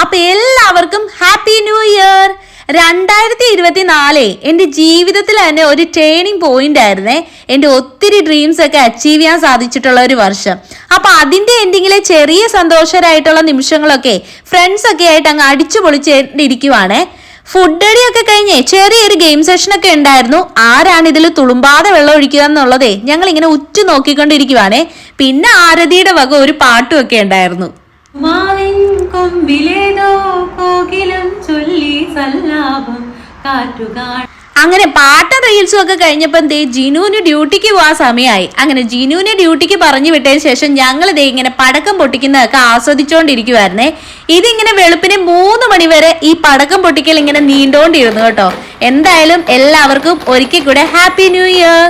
അപ്പൊ എല്ലാവർക്കും happy new year. 2024 എൻ്റെ ജീവിതത്തിൽ തന്നെ ഒരു ടേണിംഗ് പോയിന്റ് ആയിരുന്നേ. എൻ്റെ ഒത്തിരി ഡ്രീംസ് ഒക്കെ അച്ചീവ് ചെയ്യാൻ സാധിച്ചിട്ടുള്ള ഒരു വർഷം. അപ്പൊ അതിന്റെ എൻഡിങ്ങിലെ ചെറിയ സന്തോഷകരമായിട്ടുള്ള നിമിഷങ്ങളൊക്കെ ഫ്രണ്ട്സ് ഒക്കെ ആയിട്ട് അങ്ങ് അടിച്ചു പൊളിച്ചിരിക്കുവാണേ. ഫുഡ് അടിയൊക്കെ കഴിഞ്ഞേ ചെറിയൊരു ഗെയിം സെഷൻ ഒക്കെ ഉണ്ടായിരുന്നു. ആരാണ് ഇതിൽ തുളുമ്പാതെ വെള്ളം ഒഴിക്കുക എന്നുള്ളതേ ഞങ്ങൾ ഇങ്ങനെ ഉറ്റു നോക്കിക്കൊണ്ടിരിക്കുവാണേ. പിന്നെ ആരതിയുടെ വക ഒരു പാട്ടും ഒക്കെ ഉണ്ടായിരുന്നു. മാവിൻ കൊമ്പിലേതോ കോകിലം ചൊല്ലി സല്ലാപം കാറ്റുകാൺ. അങ്ങനെ പാട്ടും റീൽസും ഒക്കെ കഴിഞ്ഞപ്പോ ജിനുവിന് ഡ്യൂട്ടിക്ക് പോകാൻ സമയമായി. അങ്ങനെ ജിനുവിനെ ഡ്യൂട്ടിക്ക് പറഞ്ഞു വിട്ടതിന് ശേഷം ഞങ്ങൾ ഇങ്ങനെ പടക്കം പൊട്ടിക്കുന്നതൊക്കെ ആസ്വദിച്ചോണ്ടിരിക്കുവായിരുന്നേ. ഇതിങ്ങനെ വെളുപ്പിന് 3 മണി വരെ ഈ പടക്കം പൊട്ടിക്കൽ ഇങ്ങനെ നീണ്ടോണ്ടിരുന്നു കേട്ടോ. എന്തായാലും എല്ലാവർക്കും ഒരിക്കൽ കൂടെ ഹാപ്പി ന്യൂ ഇയർ.